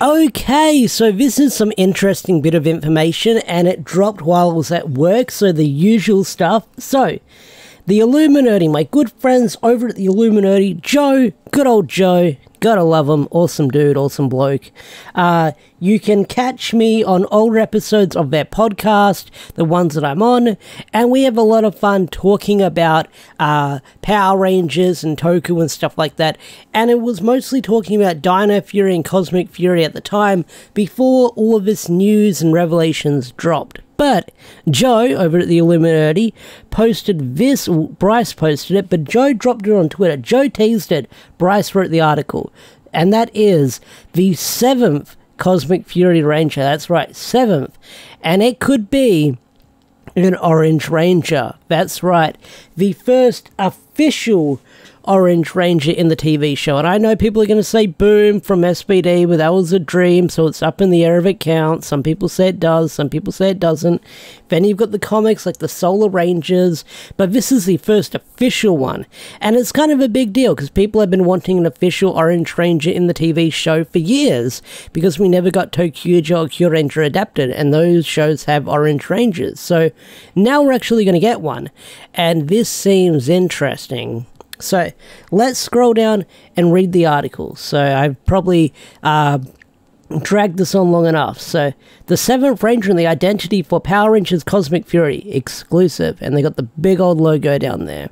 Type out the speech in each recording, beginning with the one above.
Okay, so this is some interesting bit of information, and it dropped while I was at work, so the usual stuff. So, the Illuminerdi, my good friends over at the Illuminerdi, Joe, good old Joe, gotta love him, awesome dude, awesome bloke. You can catch me on older episodes of their podcast, the ones that I'm on, and we have a lot of fun talking about Power Rangers and Toku and stuff like that, and it was mostly talking about Dino Fury and Cosmic Fury at the time, before all of this news and revelations dropped. But Joe, over at the Illuminerdi, posted this, Bryce posted it, but Joe dropped it on Twitter. Joe teased it, Bryce wrote the article, and that is the 7th Cosmic Fury Ranger. That's right, 7th. And it could be an Orange Ranger. That's right, the first official Orange Ranger in the TV show. And I know people are going to say boom from SBD, but that was a dream, so it's up in the air if it counts. Some people say it does, some people say it doesn't. Then you've got the comics like the Solar Rangers, but this is the first official one. And it's kind of a big deal because people have been wanting an official Orange Ranger in the TV show for years because we never got Tokyuja or Kyuranger adapted, and those shows have Orange Rangers. So now we're actually going to get one, and this seems interesting. So, let's scroll down and read the article. So, I've probably dragged this on long enough. So, the 7th Ranger and the identity for Power Rangers Cosmic Fury, exclusive. And they got the big old logo down there.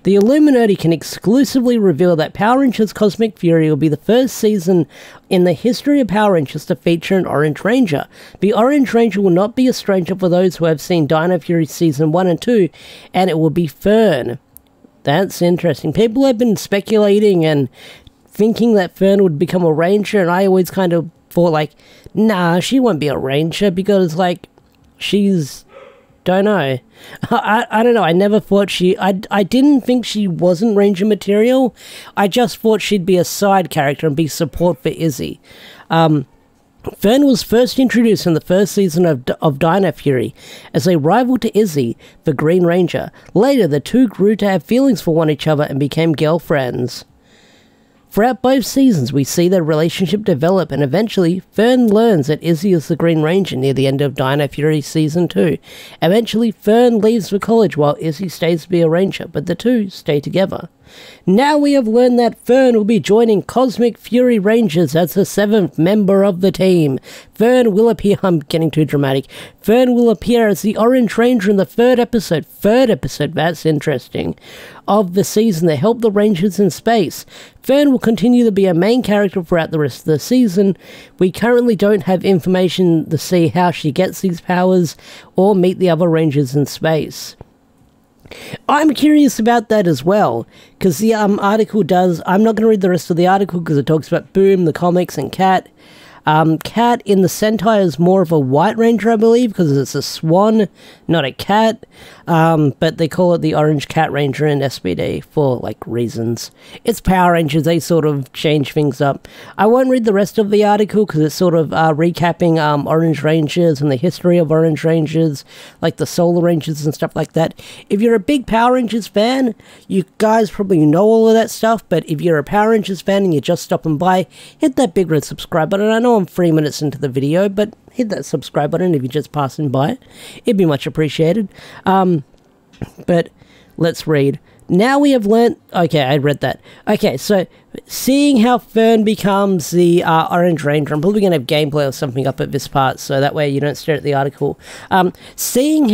The Illuminerdi can exclusively reveal that Power Rangers Cosmic Fury will be the first season in the history of Power Rangers to feature an Orange Ranger. The Orange Ranger will not be a stranger for those who have seen Dino Fury Season 1 and 2, and it will be Fern. That's interesting. People have been speculating and thinking that Fern would become a Ranger, and I always kind of thought, like, nah, she won't be a Ranger because, like, she's... don't know. I don't know. I never thought she... I didn't think she wasn't Ranger material. I just thought she'd be a side character and be support for Izzy. Fern was first introduced in the first season of Dino Fury as a rival to Izzy, the Green Ranger. Later, the two grew to have feelings for one another and became girlfriends. Throughout both seasons, we see their relationship develop, and eventually, Fern learns that Izzy is the Green Ranger near the end of Dino Fury Season 2. Eventually, Fern leaves for college while Izzy stays to be a Ranger, but the two stay together. Now we have learned that Fern will be joining Cosmic Fury Rangers as the 7th member of the team. Fern will appear, I'm getting too dramatic, Fern will appear as the Orange Ranger in the third episode, that's interesting, of the season to help the Rangers in space. Fern will continue to be a main character throughout the rest of the season. We currently don't have information to see how she gets these powers or meet the other Rangers in space. I'm curious about that as well, because the article does... I'm not going to read the rest of the article because it talks about Boom, the comics, and Cat. Cat in the Sentai is more of a White Ranger, I believe, because it's a swan, not a cat. But they call it the Orange Cat Ranger in SBD for, like, reasons. It's Power Rangers, they sort of change things up. I won't read the rest of the article because it's sort of recapping Orange Rangers and the history of Orange Rangers, like the Solar Rangers and stuff like that. If you're a big Power Rangers fan, you guys probably know all of that stuff, but if you're a Power Rangers fan and you're just stopping by, hit that big red subscribe button. I know I'm 3 minutes into the video, but hit that subscribe button if you're just passing by. It'd be much appreciated. But let's read. Now we have learnt... Okay, I read that. Okay, so seeing how Fern becomes the Orange Ranger, I'm probably going to have gameplay or something up at this part, so that way you don't stare at the article. Learning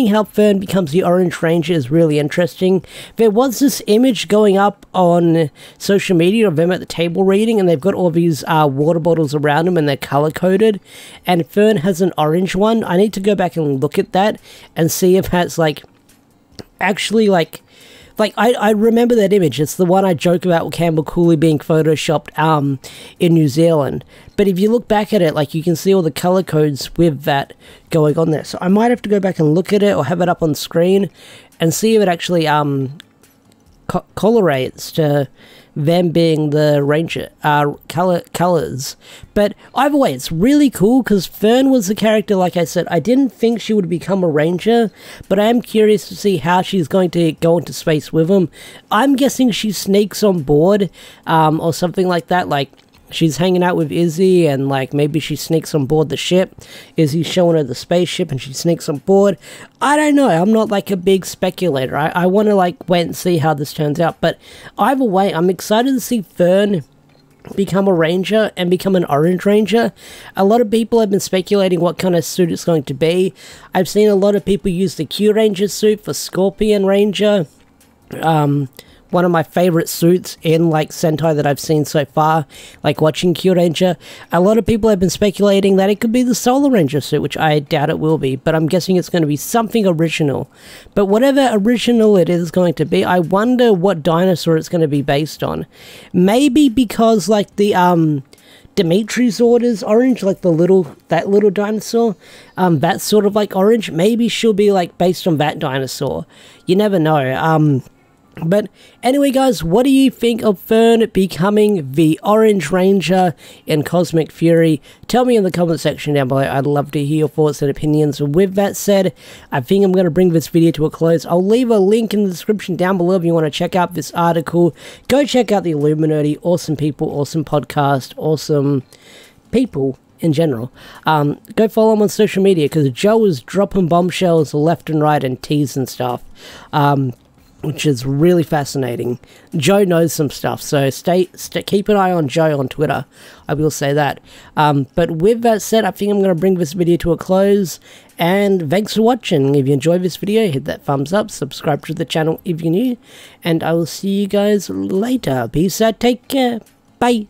how Fern becomes the Orange Ranger is really interesting. There was this image going up on social media of them at the table reading, and they've got all these water bottles around them, and they're color-coded, and Fern has an orange one. I need to go back and look at that and see if that's, like... actually, I remember that image. It's the one I joke about with Campbell Cooley being photoshopped in New Zealand. But if you look back at it, like, you can see all the color codes with that going on there. So I might have to go back and look at it or have it up on screen and see if it actually correlates to them being the Ranger colors. But either way, it's really cool because Fern was the character, like I said, I didn't think she would become a Ranger, but I am curious to see how she's going to go into space with him. I'm guessing she sneaks on board or something like that, like she's hanging out with Izzy, and like maybe she sneaks on board the ship. Izzy's showing her the spaceship and she sneaks on board. I don't know, I'm not like a big speculator. I want to like wait and see how this turns out, but either way, I'm excited to see Fern become a ranger and become an orange ranger. A lot of people have been speculating what kind of suit it's going to be. I've seen a lot of people use the Q Ranger suit for Scorpion Ranger. One of my favorite suits in like Sentai that I've seen so far, like watching Q Ranger. A lot of people have been speculating that it could be the Solar Ranger suit, which I doubt it will be, but I'm guessing it's going to be something original. But whatever original it is going to be, I wonder what dinosaur it's going to be based on. Maybe because like the Dimitri Zord is orange, like that little dinosaur, that's sort of like orange. Maybe she'll be like based on that dinosaur. You never know. But anyway, guys, what do you think of Fern becoming the Orange Ranger in Cosmic Fury? Tell me in the comment section down below. I'd love to hear your thoughts and opinions. With that said, I think I'm going to bring this video to a close. I'll leave a link in the description down below if you want to check out this article. Go check out the Illuminerdi. Awesome people, awesome podcast, awesome people in general. Go follow him on social media, because Joe is dropping bombshells left and right and teas and stuff. Which is really fascinating. Joe knows some stuff, so keep an eye on Joe on Twitter. I will say that. But with that said, I think I'm going to bring this video to a close. And thanks for watching. If you enjoyed this video, hit that thumbs up. Subscribe to the channel if you're new. And I will see you guys later. Peace out. Take care. Bye.